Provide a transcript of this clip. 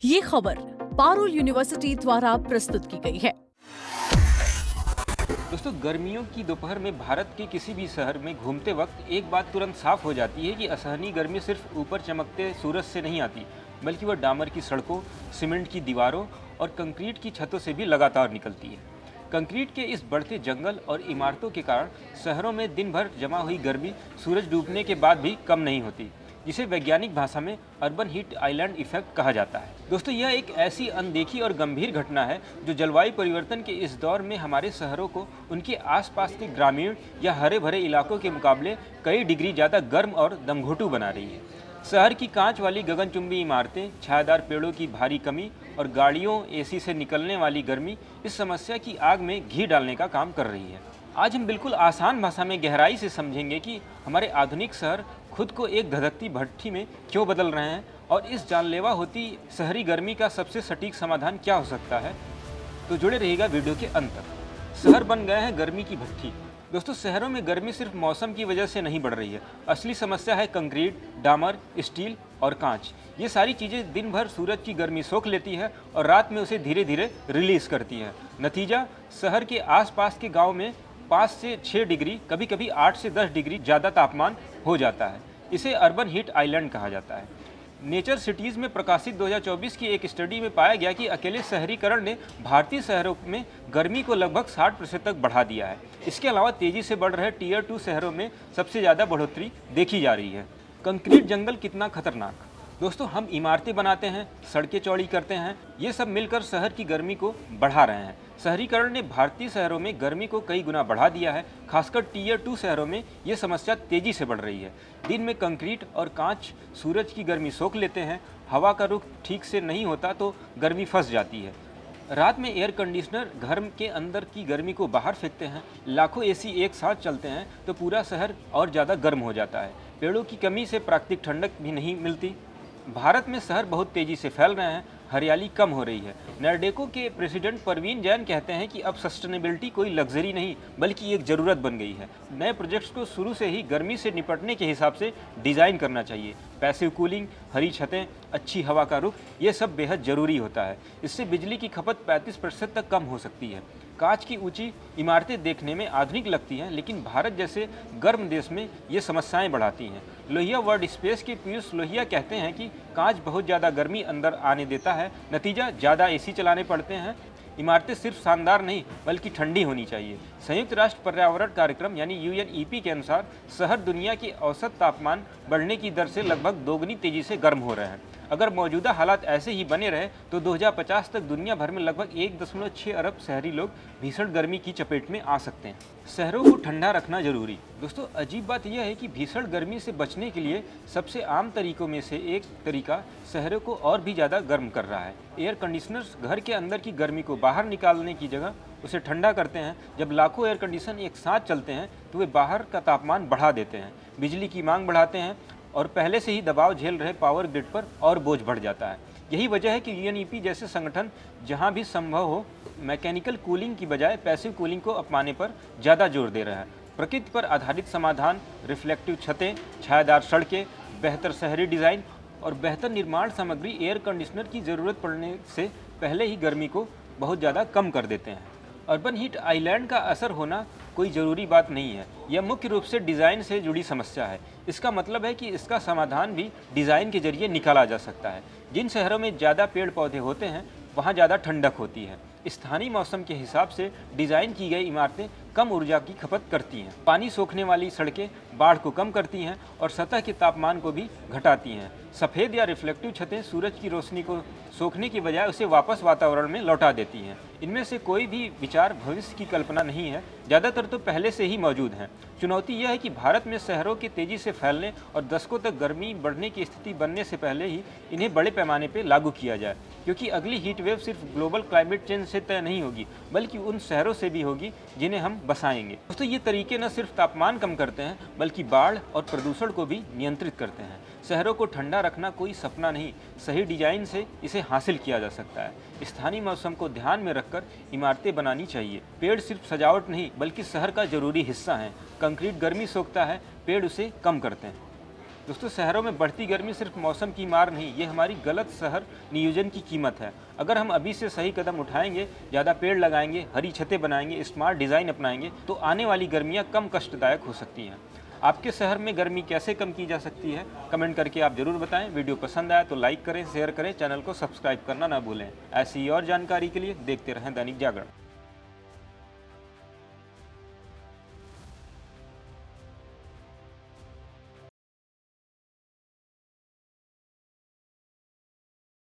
ये खबर पारुल यूनिवर्सिटी द्वारा प्रस्तुत की गई है। दोस्तों, गर्मियों की दोपहर में भारत के किसी भी शहर में घूमते वक्त एक बात तुरंत साफ हो जाती है कि असहनीय गर्मी सिर्फ ऊपर चमकते सूरज से नहीं आती, बल्कि वह डामर की सड़कों, सीमेंट की दीवारों और कंक्रीट की छतों से भी लगातार निकलती है। कंक्रीट के इस बढ़ते जंगल और इमारतों के कारण शहरों में दिन भर जमा हुई गर्मी सूरज डूबने के बाद भी कम नहीं होती, जिसे वैज्ञानिक भाषा में अर्बन हीट आइलैंड इफेक्ट कहा जाता है। दोस्तों, यह एक ऐसी अनदेखी और गंभीर घटना है जो जलवायु परिवर्तन के इस दौर में हमारे शहरों को उनके आसपास के ग्रामीण या हरे भरे इलाकों के मुकाबले कई डिग्री ज़्यादा गर्म और दमघोटू बना रही है। शहर की कांच वाली गगनचुंबी इमारतें, छायादार पेड़ों की भारी कमी और गाड़ियों एसी से निकलने वाली गर्मी इस समस्या की आग में घी डालने का काम कर रही है। आज हम बिल्कुल आसान भाषा में गहराई से समझेंगे कि हमारे आधुनिक शहर खुद को एक धधकती भट्ठी में क्यों बदल रहे हैं और इस जानलेवा होती शहरी गर्मी का सबसे सटीक समाधान क्या हो सकता है। तो जुड़े रहिएगा वीडियो के अंत तक। शहर बन गए हैं गर्मी की भट्ठी। दोस्तों, शहरों में गर्मी सिर्फ मौसम की वजह से नहीं बढ़ रही है। असली समस्या है कंक्रीट, डामर, स्टील और कांच। ये सारी चीज़ें दिन भर सूरज की गर्मी सोख लेती है और रात में उसे धीरे धीरे रिलीज करती है। नतीजा, शहर के आसपास के गांव में 5 से 6 डिग्री, कभी कभी 8 से 10 डिग्री ज़्यादा तापमान हो जाता है। इसे अर्बन हीट आइलैंड कहा जाता है। नेचर सिटीज़ में प्रकाशित 2024 की एक स्टडी में पाया गया कि अकेले शहरीकरण ने भारतीय शहरों में गर्मी को लगभग 60% तक बढ़ा दिया है। इसके अलावा तेज़ी से बढ़ रहे टीयर 2 शहरों में सबसे ज़्यादा बढ़ोतरी देखी जा रही है। कंक्रीट जंगल कितना खतरनाक। दोस्तों, हम इमारतें बनाते हैं, सड़कें चौड़ी करते हैं, ये सब मिलकर शहर की गर्मी को बढ़ा रहे हैं। शहरीकरण ने भारतीय शहरों में गर्मी को कई गुना बढ़ा दिया है। खासकर टीयर 2 शहरों में ये समस्या तेजी से बढ़ रही है। दिन में कंक्रीट और कांच सूरज की गर्मी सोख लेते हैं, हवा का रुख ठीक से नहीं होता तो गर्मी फंस जाती है। रात में एयर कंडीशनर घर के अंदर की गर्मी को बाहर फेंकते हैं, लाखों एसी एक साथ चलते हैं तो पूरा शहर और ज़्यादा गर्म हो जाता है। पेड़ों की कमी से प्राकृतिक ठंडक भी नहीं मिलती। भारत में शहर बहुत तेजी से फैल रहे हैं, हरियाली कम हो रही है। नैर्डेको के प्रेसिडेंट परवीन जैन कहते हैं कि अब सस्टेनेबिलिटी कोई लग्जरी नहीं बल्कि एक ज़रूरत बन गई है। नए प्रोजेक्ट्स को शुरू से ही गर्मी से निपटने के हिसाब से डिज़ाइन करना चाहिए। पैसिव कूलिंग, हरी छतें, अच्छी हवा का रुख, ये सब बेहद ज़रूरी होता है। इससे बिजली की खपत 35% तक कम हो सकती है। कांच की ऊंची इमारतें देखने में आधुनिक लगती हैं, लेकिन भारत जैसे गर्म देश में ये समस्याएं बढ़ाती हैं। लोहिया वर्ल्ड स्पेस के पीयूष लोहिया कहते हैं कि कांच बहुत ज़्यादा गर्मी अंदर आने देता है। नतीजा, ज़्यादा एसी चलाने पड़ते हैं। इमारतें सिर्फ शानदार नहीं बल्कि ठंडी होनी चाहिए। संयुक्त राष्ट्र पर्यावरण कार्यक्रम यानी यूएनईपी के अनुसार शहर दुनिया की औसत तापमान बढ़ने की दर से लगभग दोगुनी तेजी से गर्म हो रहे हैं। अगर मौजूदा हालात ऐसे ही बने रहे तो 2050 तक दुनिया भर में लगभग 1.6 अरब शहरी लोग भीषण गर्मी की चपेट में आ सकते हैं। शहरों को ठंडा रखना जरूरी। दोस्तों, अजीब बात यह है कि भीषण गर्मी से बचने के लिए सबसे आम तरीकों में से एक तरीका शहरों को और भी ज़्यादा गर्म कर रहा है। एयर कंडीशनर्स घर के अंदर की गर्मी को बाहर निकालने की जगह उसे ठंडा करते हैं। जब लाखों एयर कंडीशन एक साथ चलते हैं तो वे बाहर का तापमान बढ़ा देते हैं, बिजली की मांग बढ़ाते हैं और पहले से ही दबाव झेल रहे पावर ग्रिड पर और बोझ बढ़ जाता है। यही वजह है कि यूएनईपी जैसे संगठन जहां भी संभव हो मैकेनिकल कूलिंग की बजाय पैसिव कूलिंग को अपनाने पर ज़्यादा जोर दे रहा है। प्रकृति पर आधारित समाधान, रिफ्लेक्टिव छतें, छायादार सड़कें, बेहतर शहरी डिज़ाइन और बेहतर निर्माण सामग्री एयर कंडीशनर की ज़रूरत पड़ने से पहले ही गर्मी को बहुत ज़्यादा कम कर देते हैं। अर्बन हीट आइलैंड का असर होना कोई ज़रूरी बात नहीं है, यह मुख्य रूप से डिज़ाइन से जुड़ी समस्या है। इसका मतलब है कि इसका समाधान भी डिज़ाइन के जरिए निकाला जा सकता है। जिन शहरों में ज़्यादा पेड़ पौधे होते हैं वहाँ ज़्यादा ठंडक होती है। स्थानीय मौसम के हिसाब से डिज़ाइन की गई इमारतें कम ऊर्जा की खपत करती हैं। पानी सोखने वाली सड़कें बाढ़ को कम करती हैं और सतह के तापमान को भी घटाती हैं। सफ़ेद या रिफ्लेक्टिव छतें सूरज की रोशनी को सोखने की बजाय उसे वापस वातावरण में लौटा देती हैं। इनमें से कोई भी विचार भविष्य की कल्पना नहीं है, ज़्यादातर तो पहले से ही मौजूद हैं। चुनौती यह है कि भारत में शहरों के तेज़ी से फैलने और दशकों तक गर्मी बढ़ने की स्थिति बनने से पहले ही इन्हें बड़े पैमाने पर लागू किया जाए, क्योंकि अगली हीट वेव सिर्फ ग्लोबल क्लाइमेट चेंज से तय नहीं होगी बल्कि उन शहरों से भी होगी जिन्हें हम बसाएंगे। दोस्तों, ये तरीके न सिर्फ तापमान कम करते हैं बल्कि बाढ़ और प्रदूषण को भी नियंत्रित करते हैं। शहरों को ठंडा रखना कोई सपना नहीं, सही डिजाइन से इसे हासिल किया जा सकता है। स्थानीय मौसम को ध्यान में रखकर इमारतें बनानी चाहिए। पेड़ सिर्फ सजावट नहीं बल्कि शहर का जरूरी हिस्सा हैं। कंक्रीट गर्मी सोखता है, पेड़ उसे कम करते हैं। दोस्तों, शहरों में बढ़ती गर्मी सिर्फ मौसम की मार नहीं, ये हमारी गलत शहर नियोजन की कीमत है। अगर हम अभी से सही कदम उठाएंगे, ज़्यादा पेड़ लगाएंगे, हरी छतें बनाएंगे, स्मार्ट डिज़ाइन अपनाएंगे, तो आने वाली गर्मियाँ कम कष्टदायक हो सकती हैं। आपके शहर में गर्मी कैसे कम की जा सकती है, कमेंट करके आप ज़रूर बताएं। वीडियो पसंद आया तो लाइक करें, शेयर करें, चैनल को सब्सक्राइब करना ना भूलें। ऐसी और जानकारी के लिए देखते रहें दैनिक जागरण।